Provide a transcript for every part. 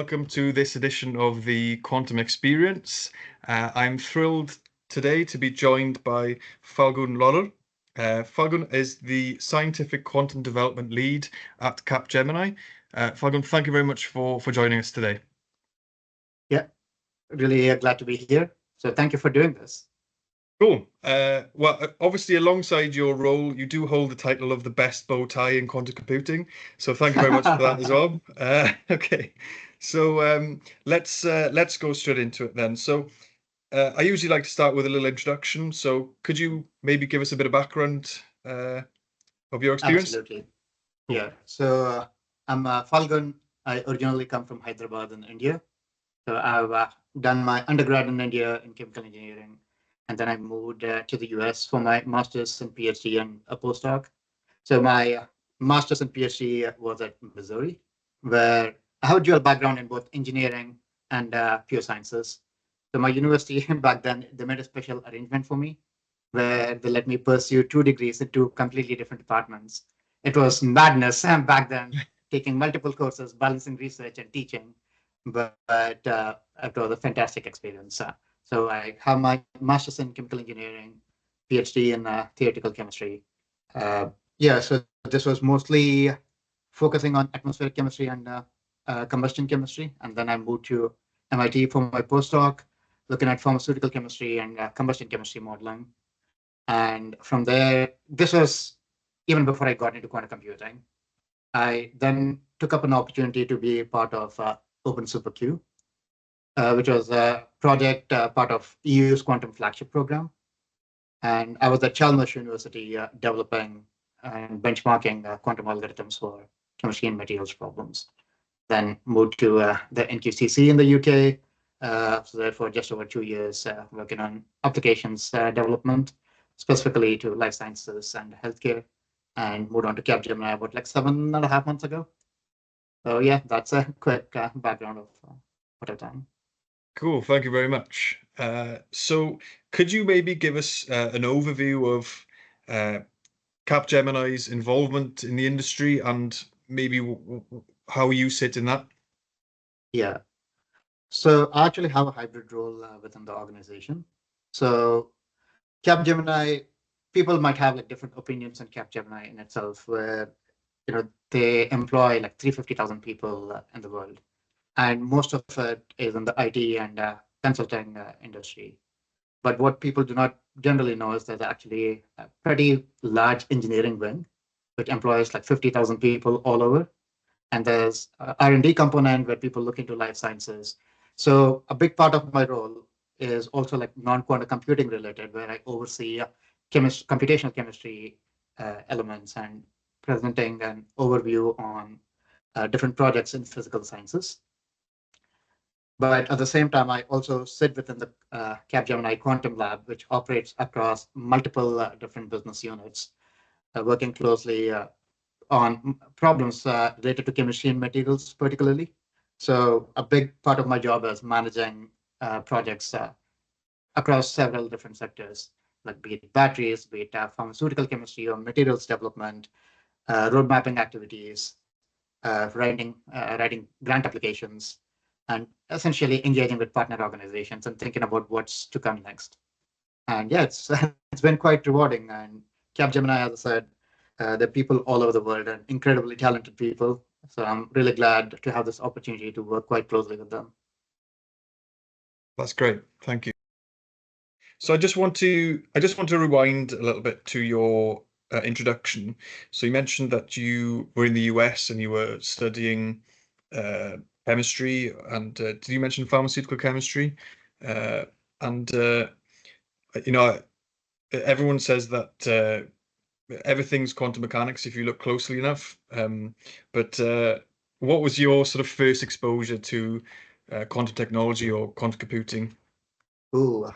welcome to this edition of the Quantum Experience. I'm thrilled today to be joined by Phalgun Lolur. Phalgun is the Scientific Quantum Development Lead at Capgemini. Phalgun, thank you very much for joining us today. Yeah, really glad to be here. So thank you for doing this. Cool. Obviously, alongside your role, you do hold the title of the best bow tie in quantum computing. So thank you very much for that as well. Okay, so let's go straight into it then. So I usually like to start with a little introduction. So could you maybe give us a bit of background of your experience? Absolutely. Yeah. So I'm Phalgun. I originally come from Hyderabad in India. So I've done my undergrad in India in chemical engineering. And then I moved to the US for my master's and PhD and a postdoc. So my master's and PhD was at Missouri, where I have a dual background in both engineering and pure sciences. So my university back then, they made a special arrangement for me where they let me pursue 2 degrees in 2 completely different departments. It was madness back then, taking multiple courses, balancing research and teaching, but it was a fantastic experience. So I have my master's in chemical engineering, PhD in theoretical chemistry. So this was mostly focusing on atmospheric chemistry and combustion chemistry. And then I moved to MIT for my postdoc, looking at pharmaceutical chemistry and combustion chemistry modeling. And from there, this was even before I got into quantum computing. I then took up an opportunity to be part of Open SuperQ, which was a project part of EU's quantum flagship program. And I was at Chalmers University developing and benchmarking quantum algorithms for chemistry and materials problems. Then moved to the NQCC in the UK. So there for just over 2 years, working on applications development, specifically to life sciences and healthcare, and moved on to Capgemini about 7.5 months ago. So yeah, that's a quick background of what I've done. Cool, thank you very much. So could you maybe give us an overview of Capgemini's involvement in the industry and maybe how you sit in that? Yeah. So I actually have a hybrid role within the organization. So Capgemini, people might have different opinions on Capgemini in itself, where they employ 350,000 people in the world, and most of it is in the IT and consulting industry. But what people do not generally know is there's actually a pretty large engineering wing, which employs 50,000 people all over. And there's a R&D component where people look into life sciences. So a big part of my role is also non-quantum computing related, where I oversee computational chemistry elements and presenting an overview on different projects in physical sciences. But at the same time, I also sit within the Capgemini Quantum Lab, which operates across multiple different business units, working closely on problems related to chemistry and materials particularly. So a big part of my job is managing projects across several different sectors, be it batteries, be it pharmaceutical chemistry or materials development, road mapping activities, writing grant applications, and essentially engaging with partner organizations and thinking about what's to come next. And yeah, it's been quite rewarding. And Capgemini, as I said, there are people all over the world and incredibly talented people. So I'm really glad to have this opportunity to work quite closely with them. That's great. Thank you. So I just want to rewind a little bit to your introduction. So you mentioned that you were in the US and you were studying chemistry, and did you mention pharmaceutical chemistry? Everyone says that everything's quantum mechanics if you look closely enough. But what was your sort of first exposure to quantum technology or quantum computing? Ooh.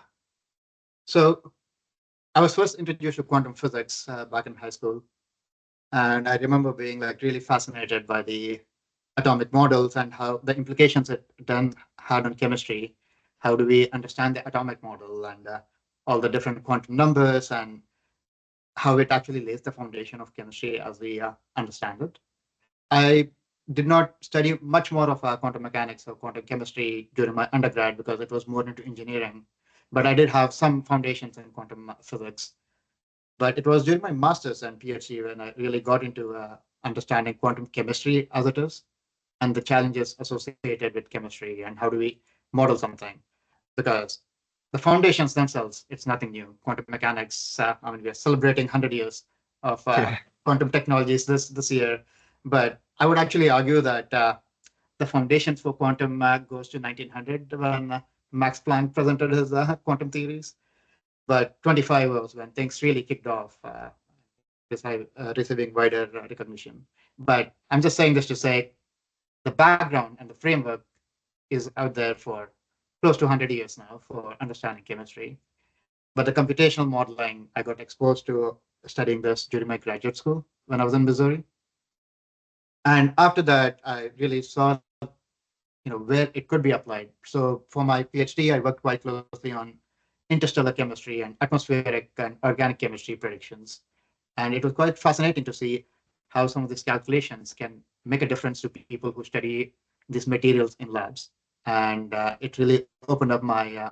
So I was first introduced to quantum physics back in high school. And I remember being really fascinated by the atomic models and how the implications it then had on chemistry. How do we understand the atomic model and all the different quantum numbers and how it actually lays the foundation of chemistry as we understand it. I did not study much more of quantum mechanics or quantum chemistry during my undergrad because it was more into engineering. But I did have some foundations in quantum physics. But it was during my master's and PhD when I really got into understanding quantum chemistry as it is and the challenges associated with chemistry and how do we model something. Because the foundations themselves, it's nothing new. Quantum mechanics, I mean, we are celebrating 100 years of Yeah. quantum technologies this year. But I would actually argue that the foundations for quantum goes to 1900 when Max Planck presented his quantum theories. But 25 was when things really kicked off, receiving wider recognition. But I'm just saying this to say the background and the framework is out there for close to 100 years now for understanding chemistry. But the computational modeling, I got exposed to studying this during my graduate school when I was in Missouri. And after that, I really saw where it could be applied. So for my PhD, I worked quite closely on interstellar chemistry and atmospheric and organic chemistry predictions. And it was quite fascinating to see how some of these calculations can make a difference to people who study these materials in labs. And it really opened up my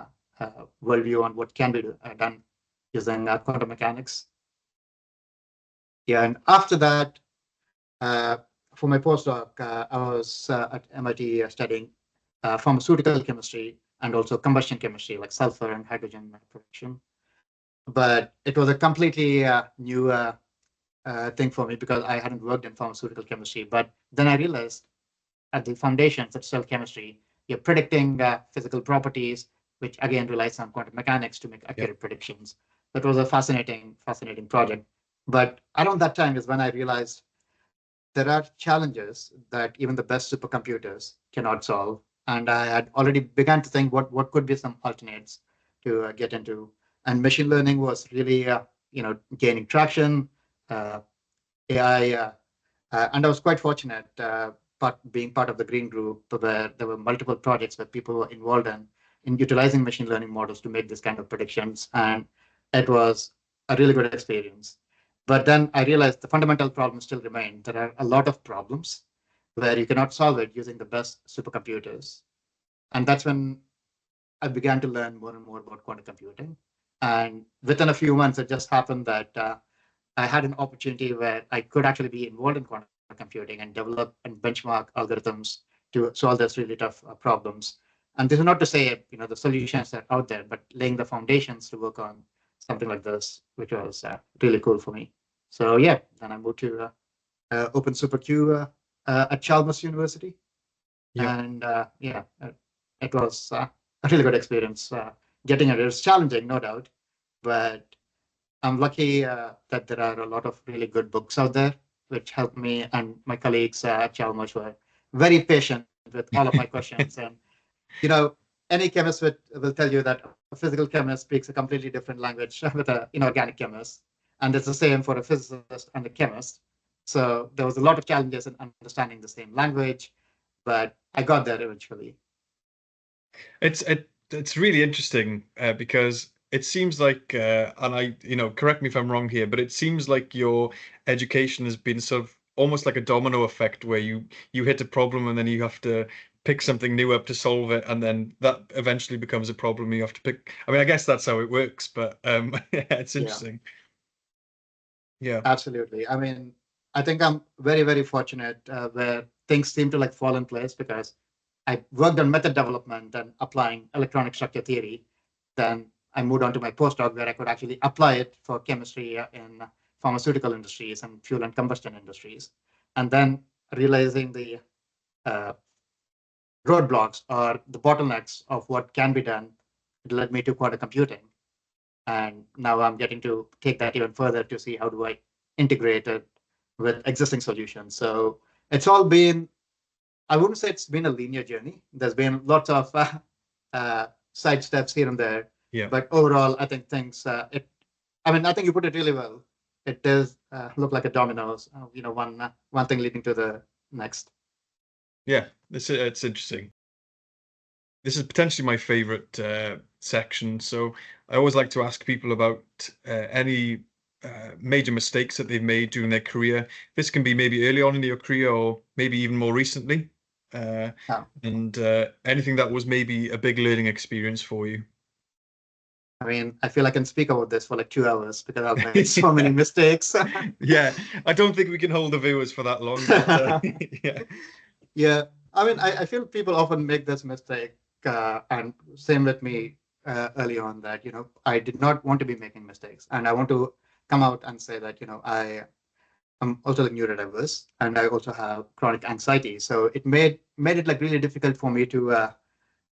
worldview on what can be done using quantum mechanics. Yeah, and after that, uh, for my postdoc, I was at MIT studying pharmaceutical chemistry and also combustion chemistry, like sulfur and hydrogen production. But it was a completely new thing for me because I hadn't worked in pharmaceutical chemistry. But then I realized at the foundations of cell chemistry, you're predicting physical properties, which again relies on quantum mechanics to make accurate predictions. That was a fascinating project. But around that time is when I realized there are challenges that even the best supercomputers cannot solve. And I had already begun to think what could be some alternates to get into. And machine learning was really, gaining traction. Uh, AI, and I was quite fortunate being part of the Green Group where there were multiple projects where people were involved in utilizing machine learning models to make this kind of predictions. And it was a really good experience. But then I realized the fundamental problems still remain. There are a lot of problems where you cannot solve it using the best supercomputers. And that's when I began to learn more and more about quantum computing. And within a few months, it just happened that I had an opportunity where I could actually be involved in quantum computing and develop and benchmark algorithms to solve those really tough problems. And this is not to say, the solutions are out there, but laying the foundations to work on something like this, which was really cool for me. So yeah, then I moved to Open SuperQ at Chalmers University. Yeah. And it was a really good experience. Getting it was challenging, no doubt, but I'm lucky that there are a lot of really good books out there, which helped me and my colleagues at Chalmers were very patient with all of my questions. And, any chemist will tell you that a physical chemist speaks a completely different language with an inorganic chemist. And it's the same for a physicist and a chemist. So there was a lot of challenges in understanding the same language, but I got there eventually. It's really interesting because it seems like, and I, correct me if I'm wrong here, but it seems like your education has been sort of almost like a domino effect where you hit a problem and then you have to pick something new up to solve it, and then that eventually becomes a problem you have to pick. I mean, I guess that's how it works, but yeah, it's interesting. Yeah. Absolutely. I mean, I think I'm very, very fortunate where things seem to like fall in place because I worked on method development and applying electronic structure theory. Then I moved on to my postdoc where I could actually apply it for chemistry in pharmaceutical industries and fuel and combustion industries. And then realizing the uh, roadblocks or the bottlenecks of what can be done, it led me to quantum computing. And now I'm getting to take that even further to see how do I integrate it with existing solutions. So it's all been, I wouldn't say it's been a linear journey. There's been lots of side steps here and there. Yeah. But overall, I think things, I think you put it really well. It does look like a dominoes, one thing leading to the next. Yeah, it's interesting. This is potentially my favorite section. So I always like to ask people about any major mistakes that they've made during their career. This can be maybe early on in your career or maybe even more recently. And anything that was maybe a big learning experience for you. I mean, I feel I can speak about this for like 2 hours because I've made so many mistakes. Yeah, I don't think we can hold the viewers for that long. But, yeah. Yeah, I mean, I feel people often make this mistake, and same with me early on that, I did not want to be making mistakes. And I want to come out and say that, I am also like neurodiverse and I also have chronic anxiety. So it made it like really difficult for me to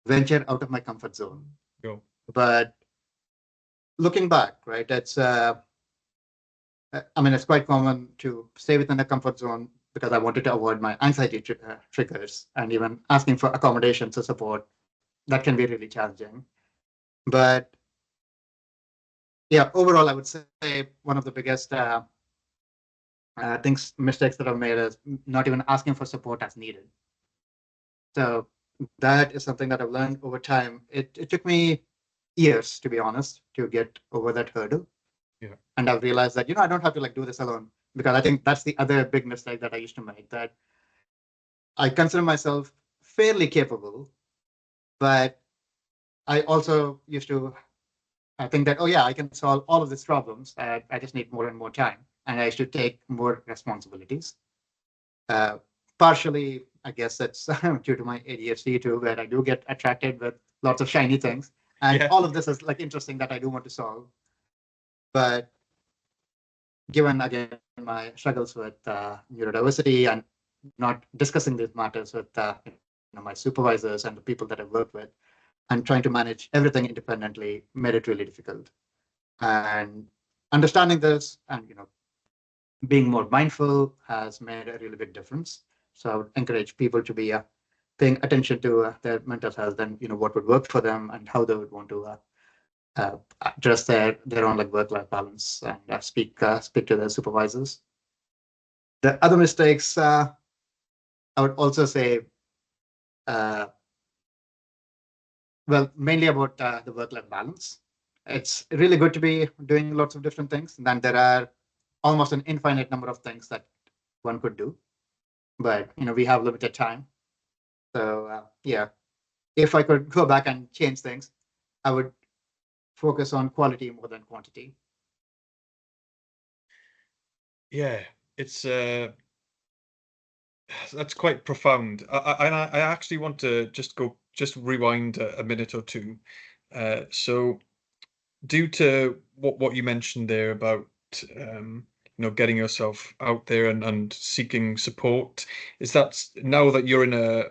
venture out of my comfort zone. Go. But looking back, right, I mean, it's quite common to stay within a comfort zone because I wanted to avoid my anxiety triggers, and even asking for accommodations or support, that can be really challenging. But yeah, overall, I would say one of the biggest mistakes that I've made is not even asking for support as needed. So that is something that I've learned over time. It took me years, to be honest, to get over that hurdle. Yeah. And I've realized that, I don't have to like do this alone, because I think that's the other big mistake that I used to make, that I consider myself fairly capable, but I also used to think that, oh yeah, I can solve all of these problems. I just need more and more time, and I should take more responsibilities. Uh, Partially, I guess that's due to my ADHD too, where I do get attracted with lots of shiny things, and Yeah. all of this is like interesting that I do want to solve. But given again my struggles with neurodiversity and not discussing these matters with my supervisors and the people that I've worked with, and trying to manage everything independently made it really difficult. And understanding this and being more mindful has made a really big difference. So I would encourage people to be paying attention to their mental health, and what would work for them and how they would want to address their own like work-life balance, and speak to their supervisors. The other mistakes, I would also say, well, mainly about the work-life balance. It's really good to be doing lots of different things. And then there are almost an infinite number of things that one could do, but we have limited time. So yeah, if I could go back and change things, I would focus on quality more than quantity. Yeah, it's that's quite profound. I actually want to just rewind a minute or two. So due to what you mentioned there about getting yourself out there and seeking support, is that now that you're in a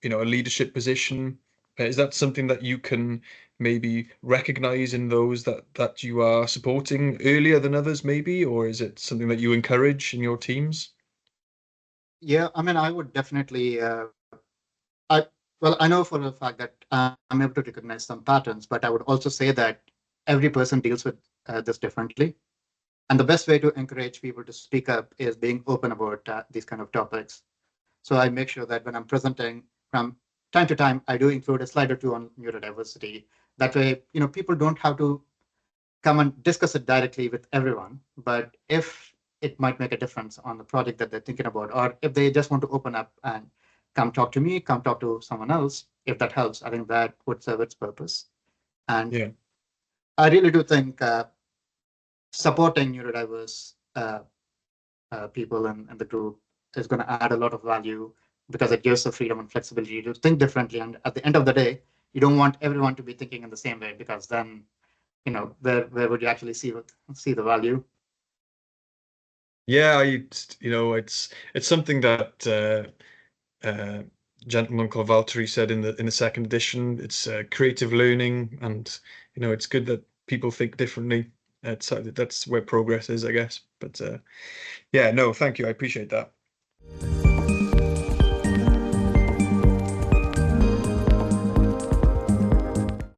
leadership position, is that something that you can maybe recognize in those that you are supporting earlier than others, maybe, or is it something that you encourage in your teams? Yeah, I mean, I would definitely. I Well, I know for a fact that I'm able to recognize some patterns, but I would also say that every person deals with this differently. And the best way to encourage people to speak up is being open about these kind of topics. So I make sure that when I'm presenting from time to time, I do include a slide or two on neurodiversity. That way, people don't have to come and discuss it directly with everyone. But if it might make a difference on the project that they're thinking about, or if they just want to open up and come talk to me, come talk to someone else, if that helps, I think that would serve its purpose. And Yeah. I really do think supporting neurodiverse people in the group is going to add a lot of value, because it gives the freedom and flexibility to think differently. And at the end of the day, you don't want everyone to be thinking in the same way, because then, where would you actually see the value? Yeah, it's something that gentleman called Valtteri said in the second edition. It's creative learning, and it's good that people think differently. That's where progress is, I guess. But yeah, no, thank you. I appreciate that.